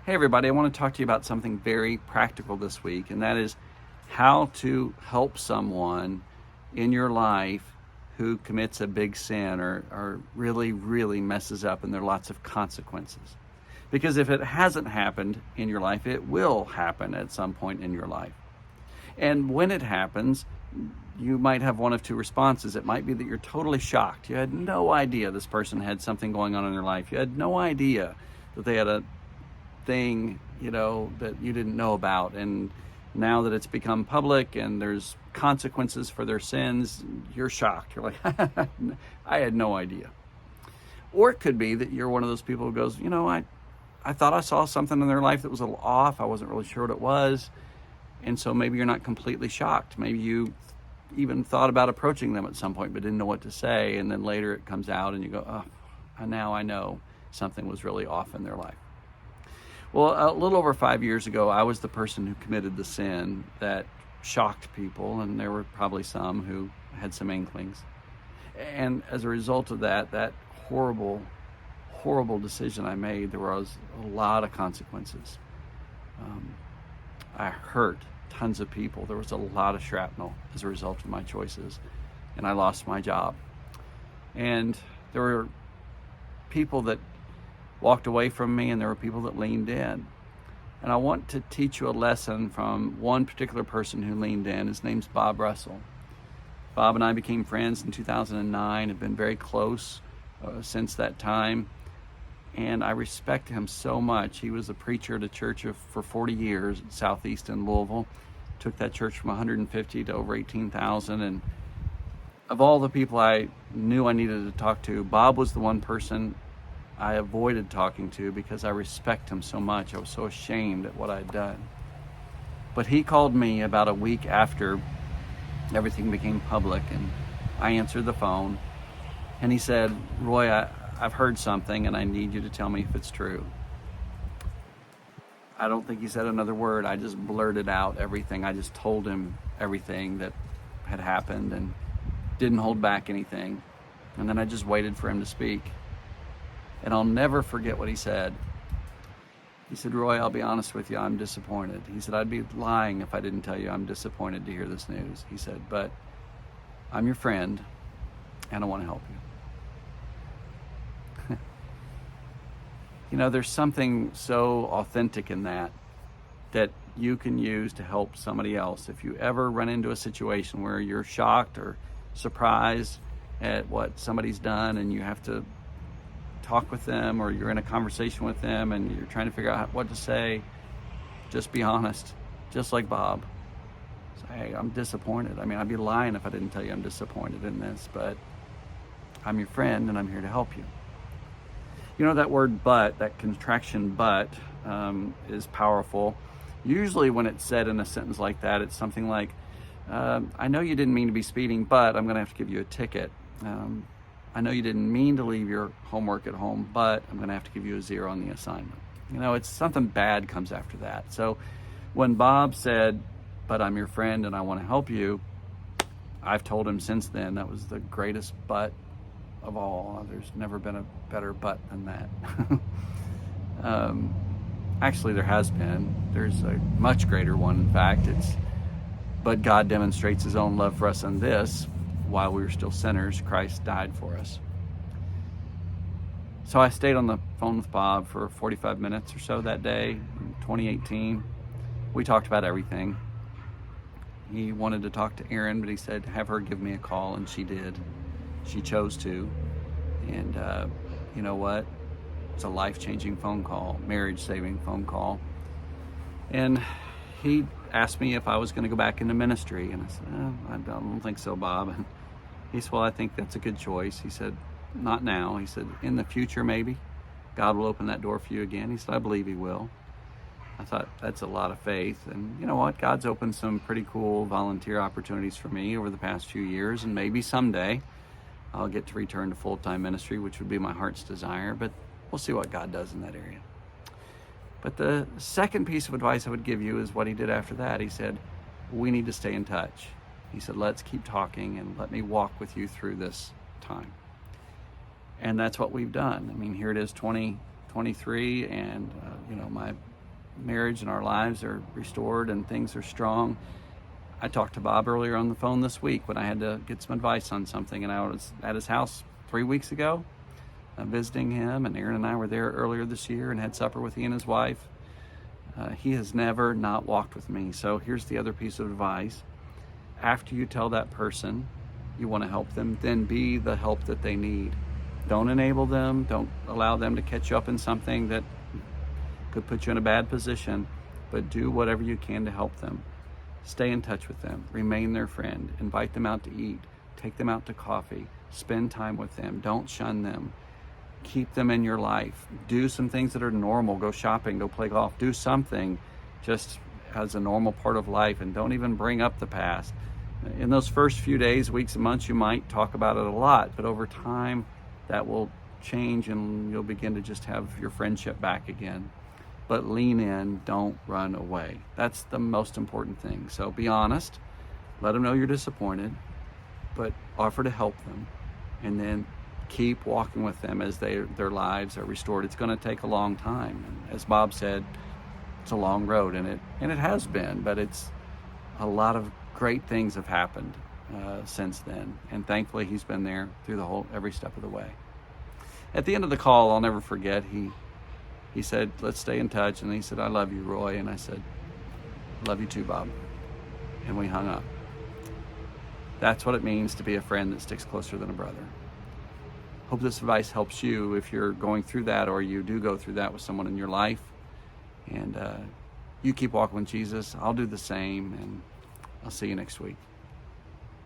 Hey everybody, I want to talk to you about something very practical this week, and that is how to help someone in your life who commits a big sin or really messes up, and there are lots of consequences. Because if it hasn't happened in your life, it will happen at some point in your life. And when it happens, you might have one of two responses. It might be that you're totally shocked. You had no idea this person had something going on in their life. You had no idea that they had a thing, that you didn't know about. And now that it's become public and there's consequences for their sins, you're shocked. You're like, I had no idea. Or it could be that you're one of those people who goes, I thought I saw something in their life that was a little off. I wasn't really sure what it was. And so maybe you're not completely shocked. Maybe you even thought about approaching them at some point but didn't know what to say. And then later it comes out and you go, oh, now I know something was really off in their life. Well, a little over 5 years ago, I was the person who committed the sin that shocked people, and there were probably some who had some inklings. And as a result of that horrible decision I made, there was a lot of consequences. I hurt tons of people. There was a lot of shrapnel as a result of my choices, and I lost my job. And there were people that walked away from me, and there were people that leaned in. And I want to teach you a lesson from one particular person who leaned in. His name's Bob Russell. Bob and I became friends in 2009, have been very close since that time, and I respect him so much. He was a preacher at a church for 40 years at Southeast in Louisville. Took that church from 150 to over 18,000, and of all the people I knew I needed to talk to, Bob was the one person I avoided talking to because I respect him so much. I was so ashamed at what I'd done. But he called me about a week after everything became public, and I answered the phone, and he said, Roy, I've heard something, and I need you to tell me if it's true. I don't think he said another word. I just blurted out everything. I just told him everything that had happened and didn't hold back anything. And then I just waited for him to speak. And I'll never forget what he said. He said, Roy, I'll be honest with you, I'm disappointed. He said, I'd be lying if I didn't tell you I'm disappointed to hear this news. He said, but I'm your friend, and I want to help you. There's something so authentic in that you can use to help somebody else. If you ever run into a situation where you're shocked or surprised at what somebody's done and you have to talk with them, or you're in a conversation with them and you're trying to figure out what to say, just be honest, just like Bob. Say, hey, I'm disappointed. I'd be lying if I didn't tell you I'm disappointed in this, but I'm your friend and I'm here to help you. That word but, that contraction but, is powerful. Usually when it's said in a sentence like that, it's something like, I know you didn't mean to be speeding, but I'm going to have to give you a ticket. I know you didn't mean to leave your homework at home, but I'm going to have to give you a 0 on the assignment. It's something bad comes after that. So when Bob said, but I'm your friend and I want to help you, I've told him since then that was the greatest but of all. There's never been a better but than that. Actually, there has been. There's a much greater one, in fact. But God demonstrates his own love for us in this: while we were still sinners, Christ died for us. So I stayed on the phone with Bob for 45 minutes or so that day in 2018. We talked about everything. He wanted to talk to Erin, but he said, have her give me a call, and she did. She chose to. And you know what? It's a life-changing phone call, marriage-saving phone call. And he asked me if I was going to go back into ministry, and I said, I don't think so, Bob. And he said, well, I think that's a good choice. He said, not now. He said, in the future, maybe God will open that door for you again. He said, I believe he will. I thought, that's a lot of faith. And you know what? God's opened some pretty cool volunteer opportunities for me over the past few years, and maybe someday I'll get to return to full-time ministry, which would be my heart's desire, but we'll see what God does in that area. But the second piece of advice I would give you is what he did after that. He said, we need to stay in touch. He said, let's keep talking and let me walk with you through this time. And that's what we've done. Here it is 2023, and my marriage and our lives are restored and things are strong. I talked to Bob earlier on the phone this week when I had to get some advice on something, and I was at his house 3 weeks ago visiting him, and Aaron and I were there earlier this year and had supper with he and his wife. He has never not walked with me. So here's the other piece of advice. After you tell that person you want to help them, then be the help that they need. Don't enable them. Don't allow them to catch you up in something that could put you in a bad position, but do whatever you can to help them. Stay in touch with them. Remain their friend. Invite them out to eat. Take them out to coffee. Spend time with them. Don't shun them. Keep them in your life. Do some things that are normal. Go shopping. Go play golf. Do something just as a normal part of life, and don't even bring up the past. In those first few days, weeks, and months, you might talk about it a lot, but over time, that will change and you'll begin to just have your friendship back again. But lean in, don't run away. That's the most important thing. So be honest, let them know you're disappointed, but offer to help them, and then keep walking with them as their lives are restored. It's going to take a long time. And as Bob said, it's a long road, and it has been, but it's a lot of great things have happened since then. And thankfully, he's been there through every step of the way. At the end of the call, I'll never forget, he said, let's stay in touch. And he said, I love you, Roy. And I said, love you too, Bob. And we hung up. That's what it means to be a friend that sticks closer than a brother. Hope this advice helps you if you're going through that, or you do go through that with someone in your life. And you keep walking with Jesus. I'll do the same, and I'll see you next week.